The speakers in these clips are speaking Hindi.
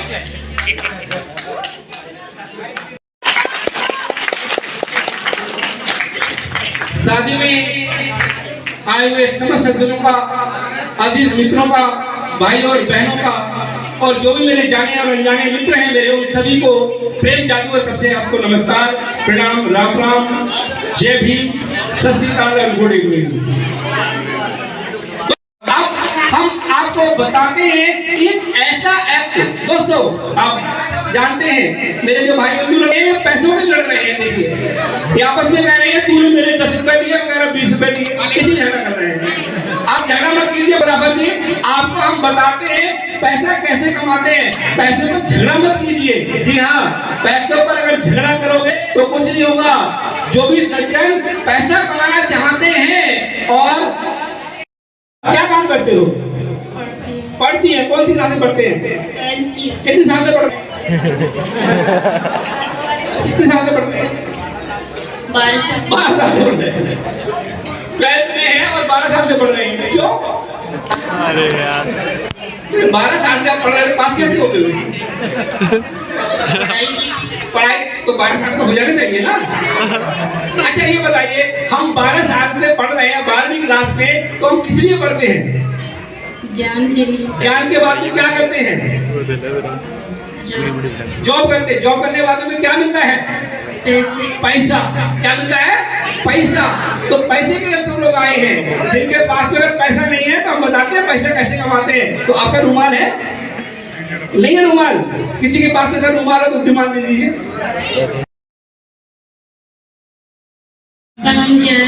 शादी में आए हुए समस्त सज्जनों का, अजीज मित्रों का, भाई और बहनों का, और जो भी मेरे जाने और अनजाने मित्र हैं मेरे, उन सभी को प्रेम जादूगर तरफ से आपको नमस्कार, प्रणाम, राम राम, जय भीम, सत श्री अकाल और गुड इवनिंग। तो अब हम आपको बताते हैं एक ऐसा ऐप, दोस्तों आप जानते हैं मेरे जो भाई बंधु रहे हैं पैसों में लड़ रहे हैं, देखिए ये आपस में कह रहे हैं तूने मेरे 10 रुपए दिए, मेरा 20 रुपए दिए, इसी झगड़ा कर रहे हैं। आप झगड़ा मत कीजिए बराबर जी, आपको हम बताते हैं पैसा कैसे कमाते हैं, पैसे पर झगड़ा मत कीजिए। जी हाँ, पैसों पर अगर झगड़ा करोगे तो कुछ नहीं होगा। जो भी सज्जन पैसा कमाना चाहते हैं, और क्या काम करते हो? पढ़ती है, कौन सी क्लास में पढ़ते हैं? कितने साल से पढ़ते हैं? कितने साल से पढ़ते हैं? 12 साल से पढ़ रहे हैं। 12th में है और 12 साल से पढ़ रहे हैं। क्यों? अरे यार 12 साल से आप पढ़ रहे हैं, पास कैसे हो गए? पढ़ाई तो 12 साल तो हो जाना चाहिए ना। अच्छा ये बताइए, हम 12 साल से पढ़ रहे हैं 12वीं क्लास में, तो हम किस लिए पढ़ते हैं? ज्ञान के लिए। ज्ञान के बाद में क्या करते हैं? जॉब करते हैं। जॉब करने के बाद में क्या मिलता है? पैसा। क्या मिलता है? पैसा। तो पैसे के लिए सब लोग आए हैं। जिनके पास में अगर पैसा नहीं है तो हम बताते हैं पैसा कैसे कमाते हैं। तो आपका रुमाल है? नहीं है रुमाल? किसी के पास में अगर रुमाल है तो दिमाग दे दीजिए। नाम क्या है?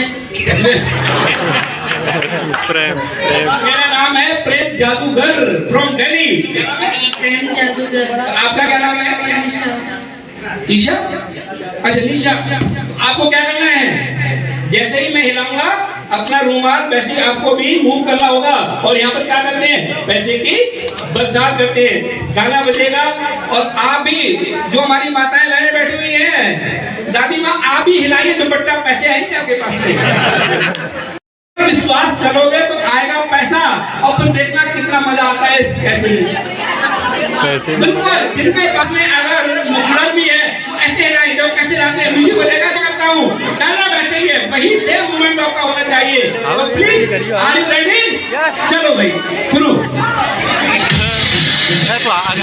मेरा नाम है प्रेम जादूगर फ्रॉम दिल्ली। प्रेम जादूगर। आपका क्या नाम है? निशा। ईशा? अच्छा निशा, आपको क्या करना है? जैसे ही मैं हिलाऊंगा अपना रुमाल, वैसे ही आपको भी मूव करना होगा। और यहाँ पर क्या करते हैं? पैसे की बरसात करते हैं। गाना बजेगा और आप भी, जो हमारी माताएं बहनें बैठी हुई हैं, दादी माँ, आप भी हिलाइए दुपट्टा। पैसे हैं क्या आपके पास में? विश्वास करोगे तो आएगा पैसा, और फिर देखना कितना मजा आता है इस पैसे में। बिल्कुल, जिनके पास में अगर मुखड़ा भी है वो ऐसे हिलाएं, जो कैसे हिलाते हैं मुझे बोलेगा, क्या करता हूँ, गाना बैठेंगे, वही सेम मूवमेंट आपका होना चाहिए। तो प्लीज, आर यू रेडी? चलो भाई शुरू। तो आगे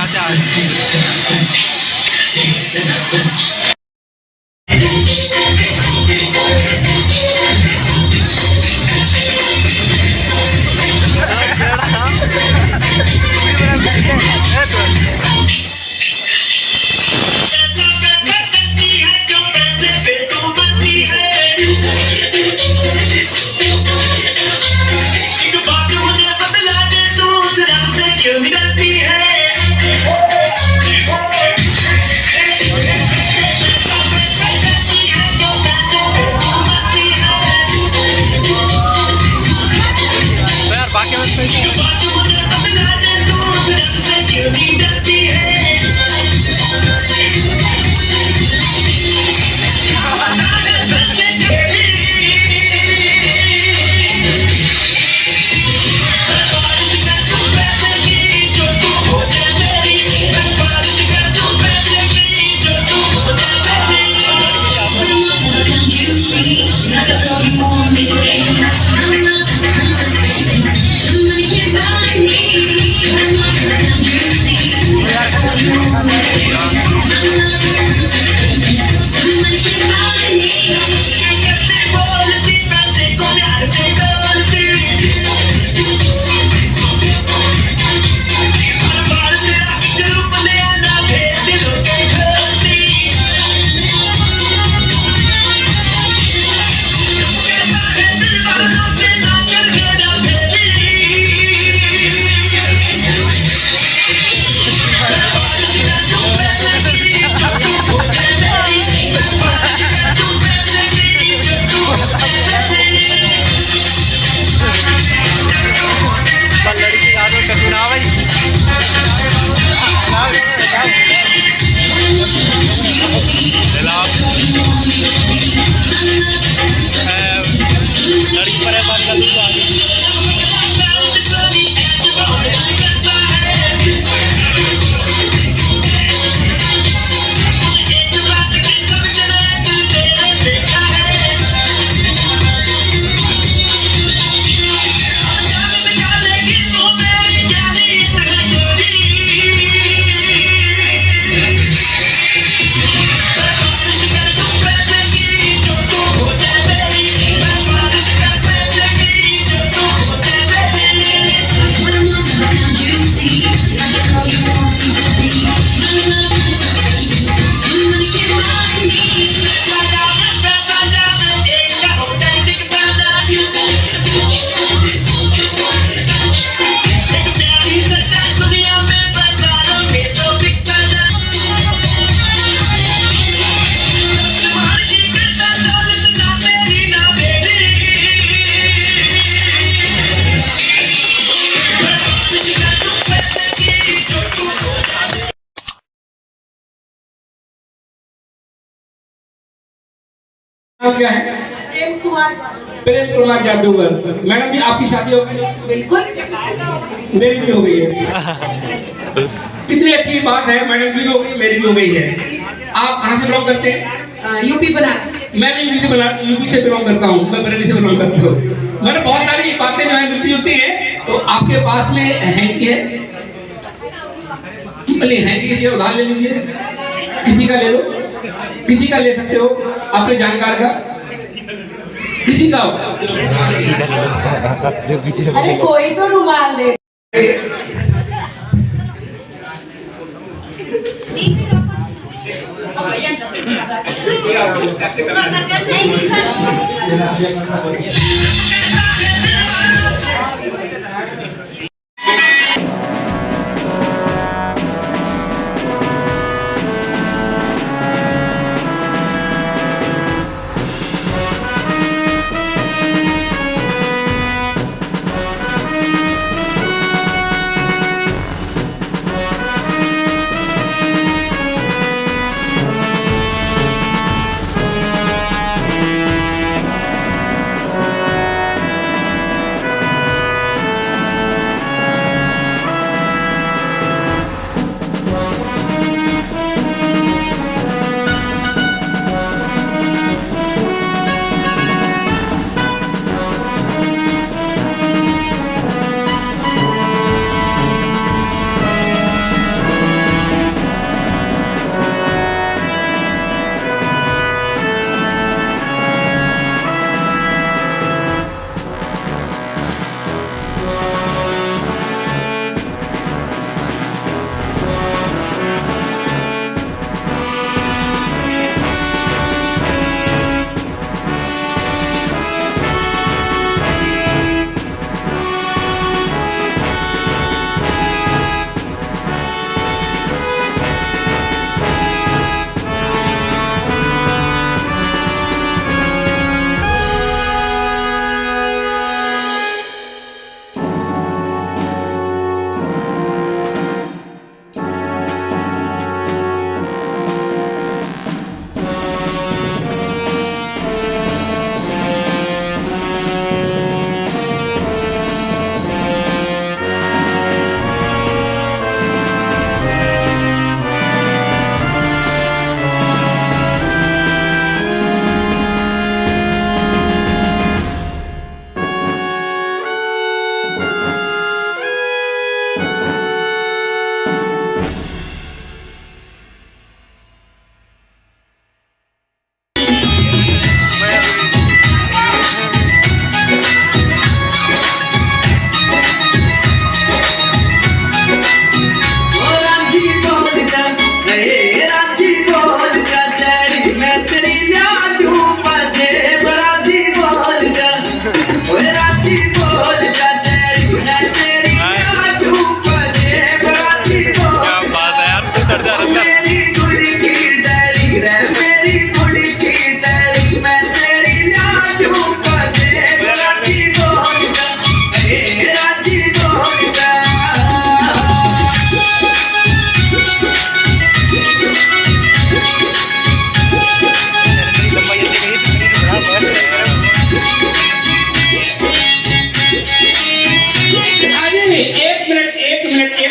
नाम क्या है? प्रेम कुमार जादव। प्रेम कुमार जादूगर। मैडम जी आपकी शादी हो गई? बिल्कुल। मेरी भी हो गई है। कितनी अच्छी बात है, मैडम की भी हो गई, मेरी भी हो गई है। आप कहाँ से बिलोंग करते हैं? यूपी बना। मैं भी यूपी से बिलोंग करता हूँ, मैं बरेली से बिलोंग करता हूँ। मैंने बहुत सारी बातें जो है मिलती जुलती हैं। तो आपके पास में हैंकी है? नहीं हैंकी किसी उधार ले लीजिए, किसी का ले लो, किसी का ले सकते हो, अपने जानकार का, किसी का हो। अरे कोई तो रुमाल दे।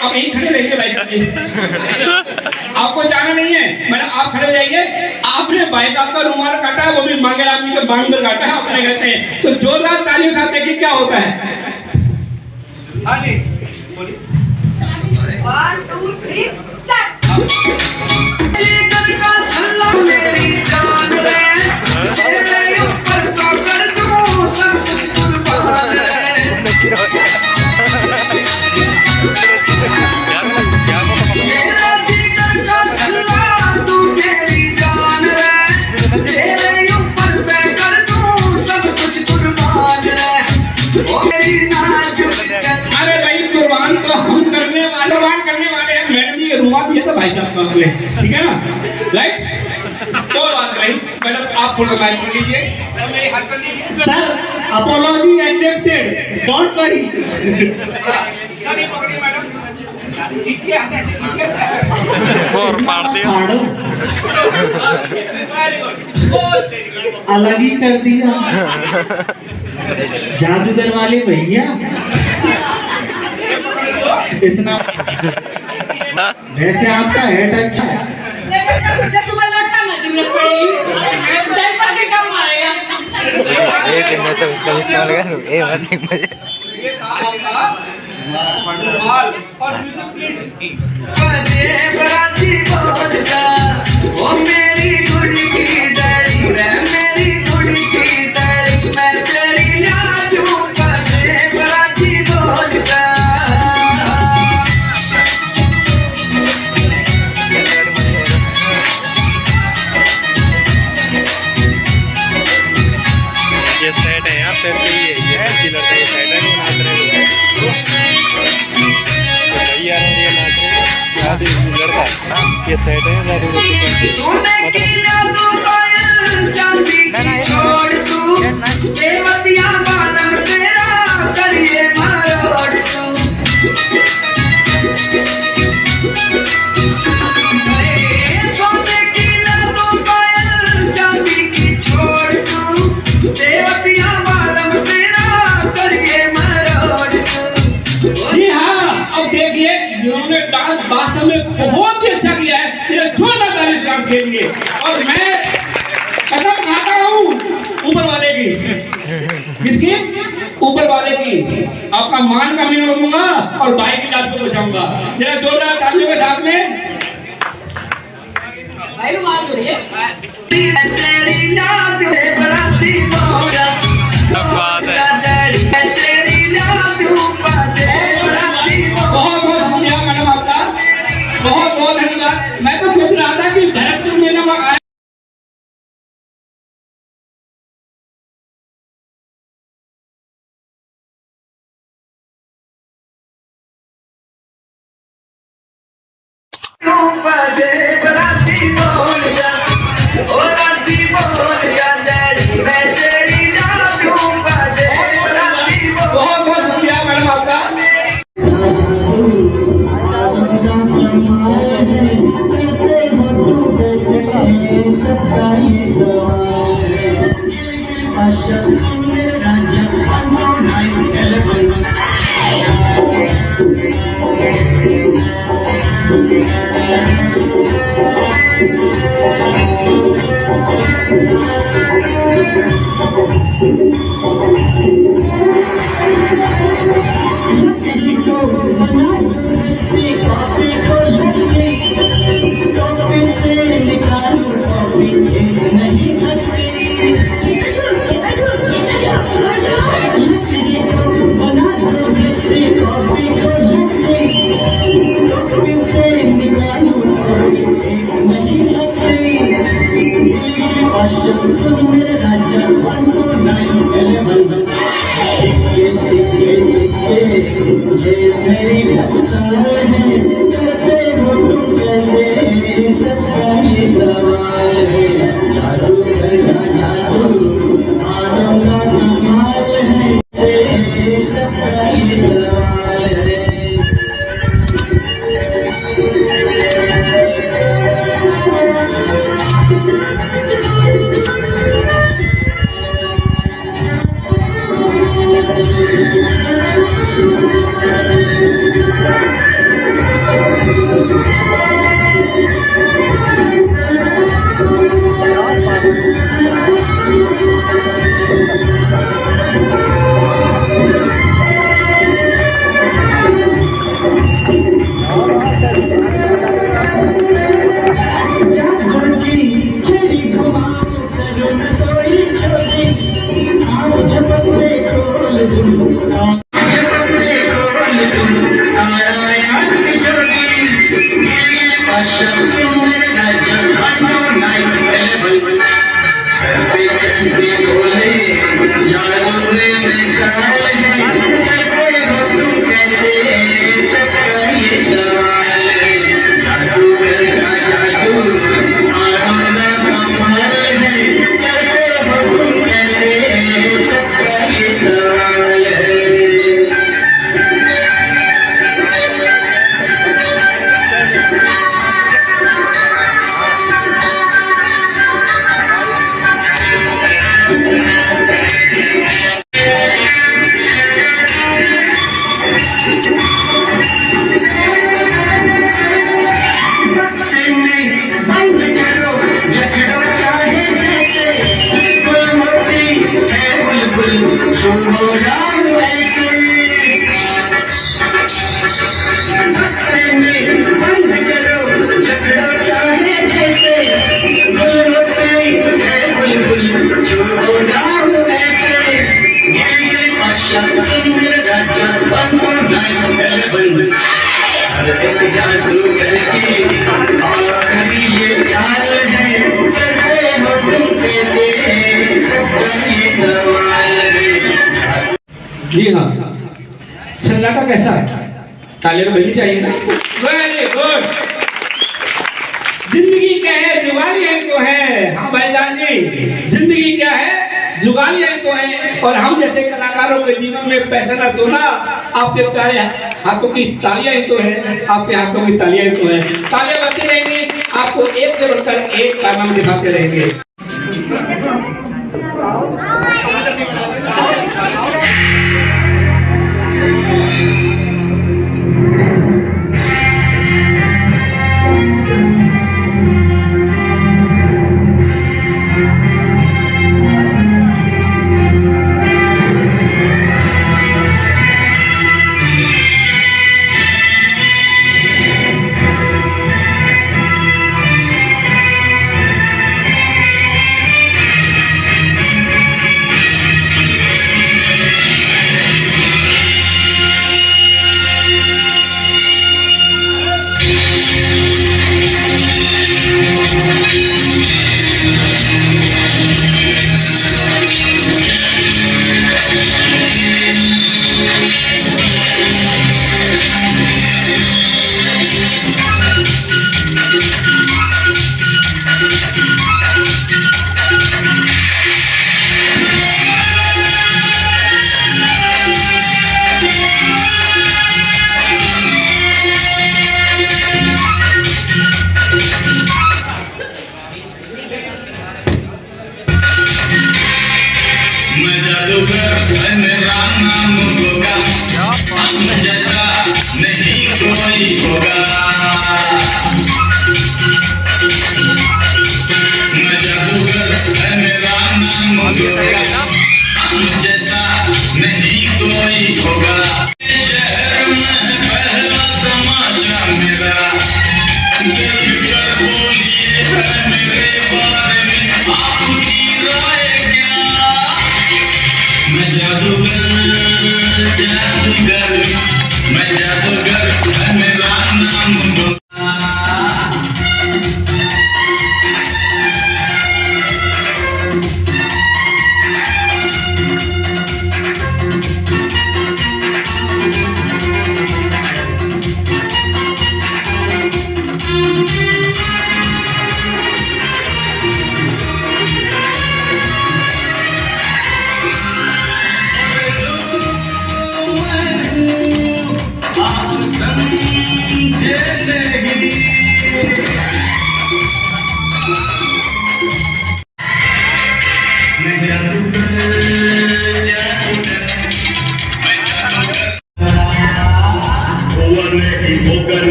आप यहीं खड़े रहिए भाई साहब, आपको जाना नहीं है। मैंने आप खड़े रहिए। आपने भाई साहब का रुमाल काटा है, वो भी मांगे आदमी के बांग पर काटा है, अपने कहते हैं। तो जोरदार तालियों के साथ देखिए क्या होता है। हाँ जी बोलिए। 1 2 3 स्टार्ट। जीवन का छल्ला मेरी जान रे, तेरे ऊपर तो कर दूं सब कुछ कुर्बान रे। मेरा जीवन का छल्ला तू मेरी जान रे, तेरे ऊपर मैं कर दूं सब कुछ कुर्बान रे। ओ मेरी नाजुक कल। अरे भाई कुर्बान तो हम करने वाले हैं। मैडम जी रुमाल दिया था भाई साहब को आपने, ठीक है ना, राइट। कोई बात नहीं, मैडम आप थोड़ा माइक कर लीजिए, मेरी हाथ कर लीजिए। Sir apology accepted, don't worry. नहीं पकड़ी मैडम, ठीक है, ठीक है। और मार दिया। Pardon. Very good. अलग ही कर दिया। जादूगर वाले भैया इतना। वैसे आपका हेड अच्छा है। लेकिन सुबह लौटता ना जिम्मत पड़ेगी दल पर के काम आएगा। एक दिन में तो उसका इस्तेमाल कर लूँ। ये मत मुझे बजे बराती बोल जा ओ मेरी गुड़ी की डरी रे मेरी गुड़ी की डरी मैं तेरी लाजू बजे बराती बोल जा ये सेट है यहाँ पे ये किलर का ये सेट है वो नाच रहे हैं भैया ये नाच रहे हैं शादी लड़का ये सेट है सोने की यादों पायल चांदी की छोड़ तू देवतिया बालम तेरा करिए मरोड़ तू सोने की यादों पायल चांदी की छोड़ तू देवतिया बालम तेरा करिए मरोड़ तू। जी हाँ, अब देखिए जिन्होंने डांस वास्तव में बहुत ही अच्छा किया है, ये जोरदार तारीफ डांस के लिए। और मैं कसम खाता हूँ ऊपर वाले की, किसकी? ऊपर वाले की। आपका मान कम नहीं होगा और भाई की डांस को बचाऊंगा। जरा जोरदार तालियों के साथ में। भाई रुमाल छोड़िए। तेरी याद है बराती मोरा बात है। तेरी याद बजे बराती मोरा बहुत बहुत शुक्रिया मैडम आपका, बहुत बहुत धन्यवाद। मैं तो सोच रहा था कि भरतपुर मेला में आए बजे बराती बोल जा ओ राती बोल जा जड़ी मैं तेरी याद बजे बराती बोल बहुत बहुत शुक्रिया मैडम आपका। जी हाँ, सन्नाटा कैसा है? तालियां तो मिलनी चाहिए ना। Very good. जिंदगी क्या है? जुगाली है तो है। हाँ भाईजान जी, जिंदगी क्या है? जुगाली है तो है। और हम जैसे कलाकारों के जीवन में पैसा ना सोना, आपके प्यारे हाथों की तालियां ही तो है। आपके हाथों की तालियां ही तो है। तालियां बजती रहेंगी, आपको एक से बढ़कर एक कारनामा दिखाते रहेंगे।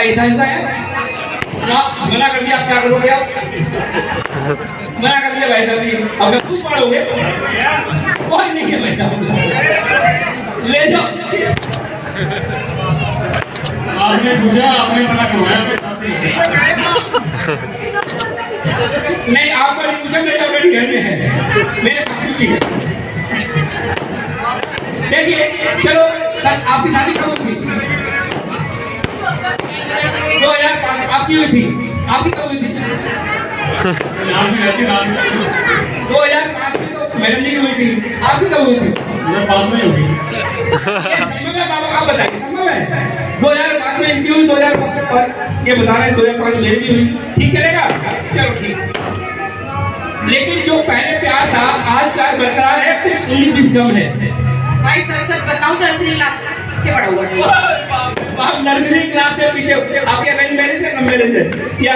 ऐसा ऐसा है ना, मना कर दिया, आप क्या करोगे आप? मना कर दिया भाई साहब जी, अगर कुछ पढ़ोगे कोई नहीं है भाई साहब, ले जाओ। आपने पूछा, आपने मना करवाया। नहीं, आपको नहीं पूछा, मेरे ऑलरेडी घर में है, मेरे साथ भी है। देखिए चलो सर, आपकी शादी कब हुई थी? 2005 आपकी हुई थी, आपकी कब हुई थी? 2005 में तो मैडम जी की हुई थी, आपकी कब हुई थी? 2005 में होगी। संभव है बाबा, आप बताइए संभव है? 2005 में इनकी हुई, 2005 पर ये बता रहे हैं 2005 में मेरी भी हुई, ठीक चलेगा? चलो ठीक। लेकिन जो पहले प्यार था आज प्यार बरकरार है, कुछ 19-20 कम है। भाई सच बताऊं तो नर्सरी क्लास पीछे पड़ा हुआ है। आप नर्सरी क्लास से पीछे, आपके अरेंज मैरिज है, कम मैरिज है, क्या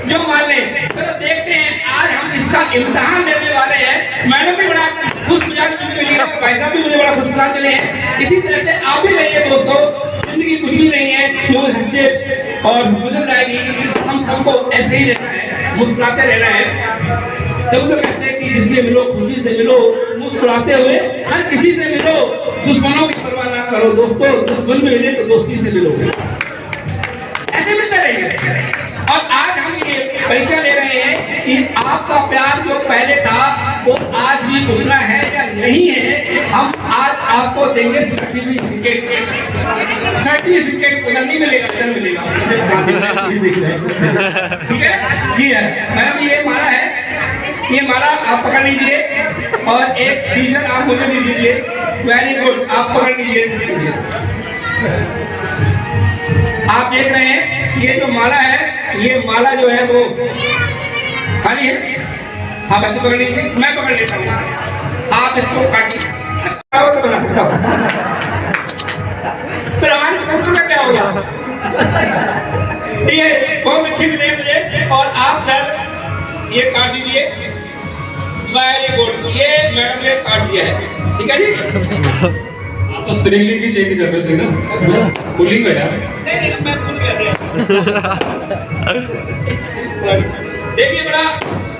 जो मान ले। चलो देखते हैं, आज हम इसका इम्तिहान लेने वाले हैं। मैडम भी बड़ा खुश मिजाज मिली है, भाई साहब भी मुझे बड़ा खुश मिजाज मिले हैं। इसी तरह से आप भी रहिए दोस्तों, जिंदगी कुछ भी नहीं है, जो हंसते और गुजर जाएगी। हम सबको ऐसे ही रहना है, मुस्कुराते रहना है। तब तो कहते हैं कि जिससे मिलो खुशी से मिलो, मुस्कुराते हुए हर किसी से मिलो, दुश्मनों की परवाह ना करो दोस्तों, दुश्मन में मिले तो दोस्ती से मिलो, ऐसे मिलते रहिए। और आज हम ये परीक्षा ले रहे हैं कि आपका प्यार जो पहले था वो आज भी उतना है या नहीं है। हम आज आपको देंगे सर्टिफिकेट। सर्टिफिकेट उधर नहीं मिलेगा, इधर मिलेगा, ठीक है जी है मैडम। ये माला है, ये माला आप पकड़ लीजिए और एक सीजन आप मुझे दे दीजिए। वेरी गुड, आप पकड़ लीजिए। आप देख रहे हैं ये जो माला है, ये माला जो है वो खाली है, आप ऐसे पकड़ लीजिए, मैं पकड़ लेता हूँ, आप इसको काटिए। फिर हमारे कंप्यूटर का क्या होगा? ये बहुत अच्छी मिले मुझे। और आप सर ये काट दीजिए। वेरी गुड, ये मैडम ने काट दिया है, ठीक है जी। आप तो स्त्रीलिंग ही चेंज कर रहे थे ना, पुलिंग है यार। नहीं मैं भूल गया। देखिए बड़ा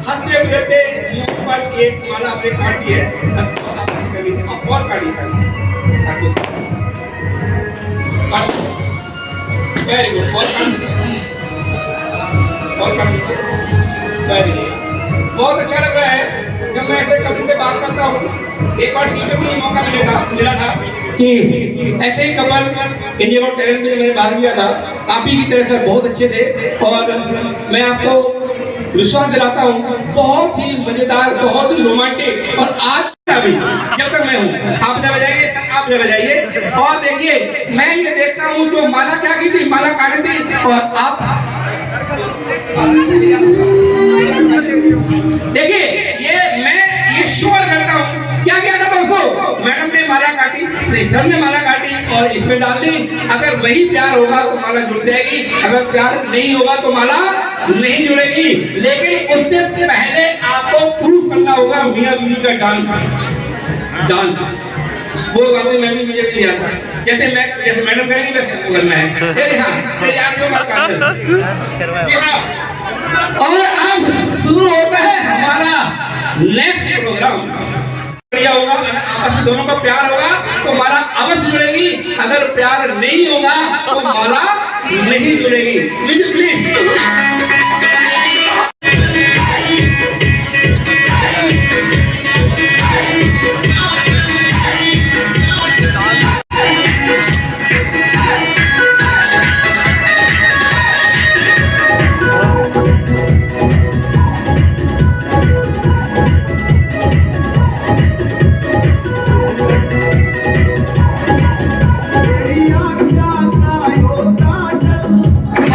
हंसते खेलते मुंह पर एक माला आपने काट दी है, अब आप ऐसे कर लीजिए, आप और काटिए सर, काट दो, वेरी गुड, और काट दीजिए, वेरी गुड। बहुत अच्छा लग रहा है जब मैं ऐसे कभी से बात करता हूँ। एक बार टीवी में मौका मिला था कि ऐसे ही कपल इंडिया गॉट टैलेंट में मैंने भाग लिया था। आप ही की तरह से बहुत अच्छे थे और मैं आपको विश्वास दिलाता हूँ, बहुत ही मजेदार, बहुत ही रोमांटिक। और आज अभी जब तक मैं हूँ, आप जब जाइए सर, आप जब जाइए और देखिए, मैं ये देखता हूँ जो माला क्या की थी, माला काटी थी और आप देखिए ये श्योर करता हूँ क्या किया था दोस्तों, मैडम ने माला काटी, सर ने माला काटी और इसमें डाल दी। अगर वही प्यार होगा तो माला जुड़ जाएगी, अगर प्यार नहीं होगा तो माला नहीं जुड़ेगी। लेकिन उससे पहले आपको प्रूफ करना होगा मियां बीवी का डांस वो आपने मैं भी मुझे भी लिया था, जैसे मैडम कहेंगी वैसे आपको करना है। तेरी आंखों में काट। और अब शुरू होता है हमारा नेक्स्ट प्रोग्राम। बढ़िया होगा, अगर आपस में दोनों का प्यार होगा तो माला अवश्य जुड़ेगी, अगर प्यार नहीं होगा तो माला नहीं जुड़ेगी। प्लीज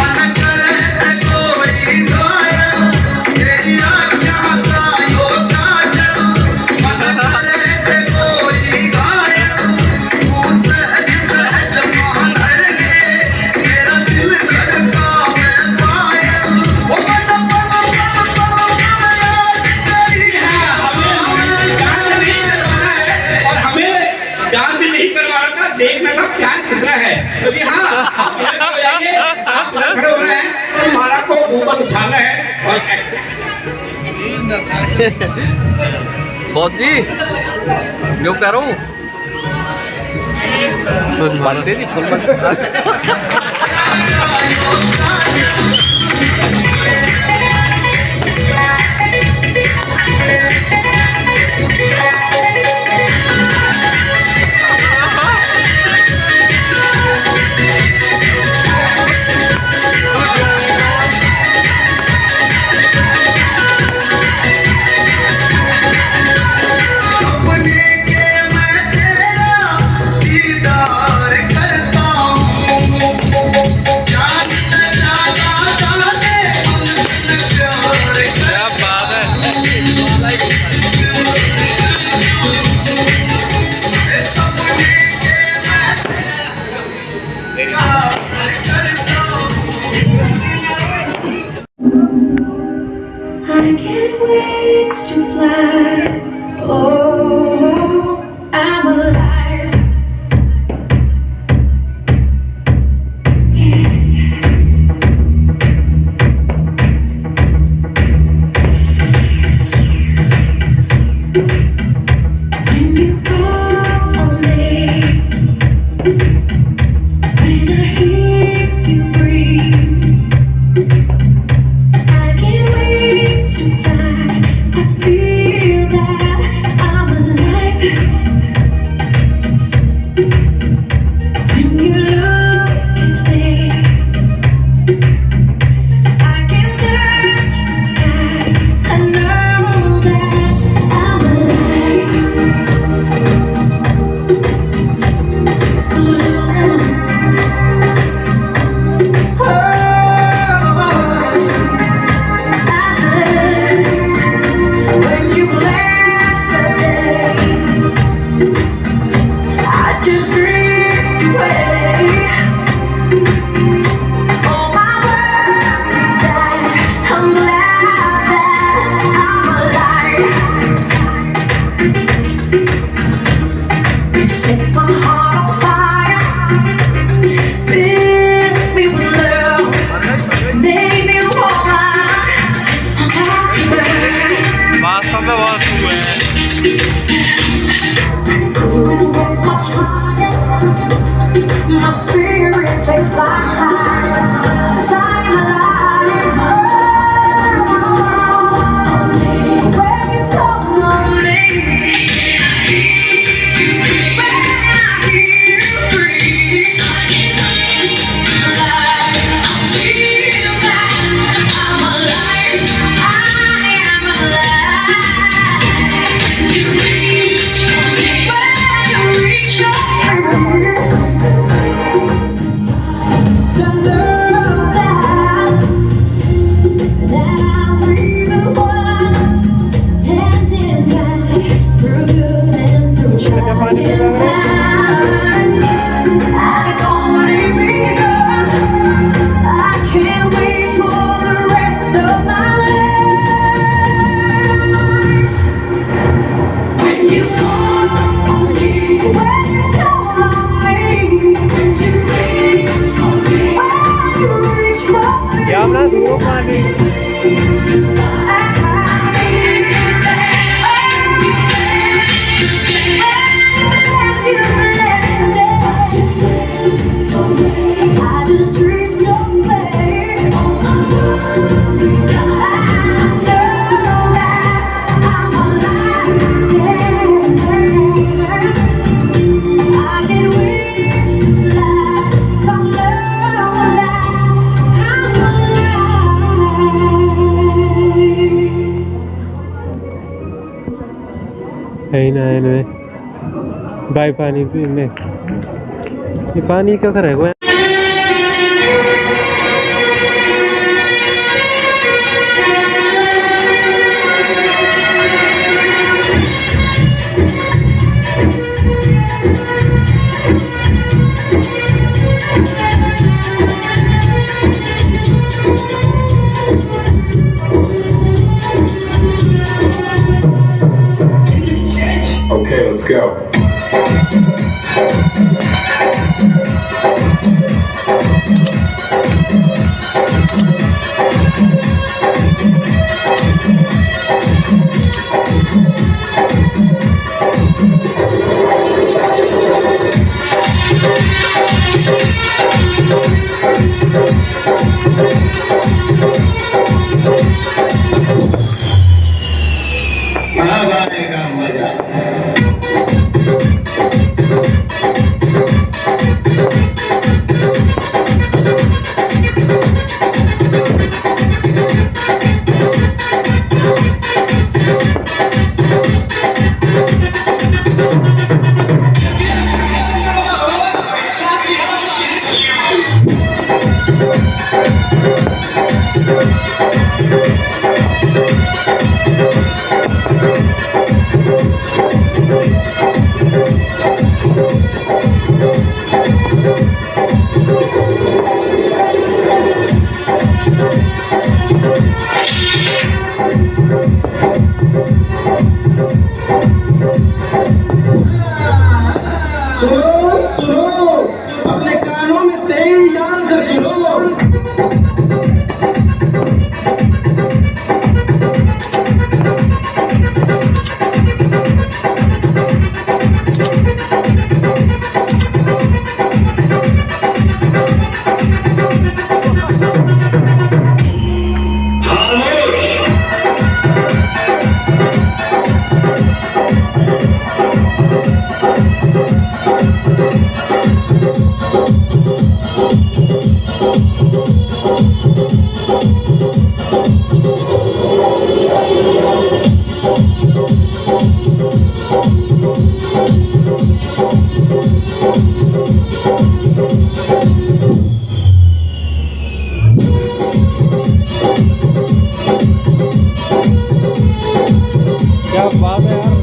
मन कर सको आप इधर खड़े हो रहे हैं तो माला को ऊपर उछालना है और बॉस जी जो करो बनते नहीं फुल अपने के मैं तेरा दीदार करता हूँ जानते जाना जाने हमने प्यार क्या बात है I can't wait to fly. Oh, I'm alive. When you call on me, when I hear you breathe, I can't wait to fly. I feel that I'm alive. When you look at me, I can touch the sky. I know that I'm alive. When you last the day, I just drift away. All my worries die. I'm glad that I'm alive. You set my heart on fire, fill me with love, make me woman. वास्तव में बहुत हुआ है My spirit tastes like fire, 'cause I'm alive. When you call on me, when I hear you breathe, I feel that I'm alive. I am alive. You reach for me, when you reach your hand. The love that I'll be the one standing by through good and through trying times. And it's only begun. I can't wait for the rest of my life. When you call on me, when you call on me, when you reach for me, when you reach for me, क्या अपना दो पानी I just drift away. I know that I'm alive. I can wish to fly. Come know that I'm alive. है ना इनमें बाई पानी पीने ये पानी क्या करेगा Okay, let's go. अब आएगा मजा। सुनो, अपने कानों में तेल डाल कर सुनो। क्या बात है यार।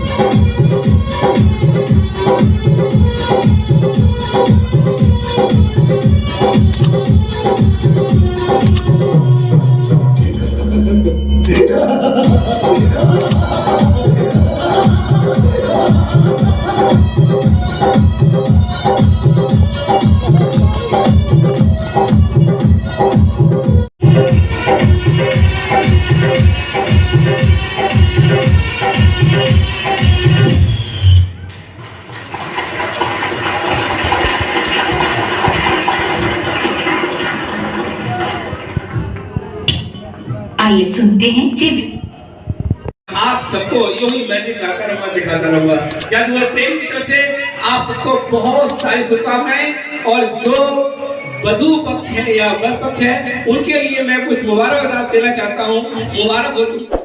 आइए सुनते हैं जी। आप सबको यूं ही मैजिक लाकर मैं दिखाता रहूंगा। जादूगर प्रेम की तरफ से आप सबको बहुत सारी शुभकामनाएं, और जो वधू पक्ष है या वर पक्ष है उनके लिए मैं कुछ मुबारकबाद देना चाहता हूँ। मुबारक हो तुम।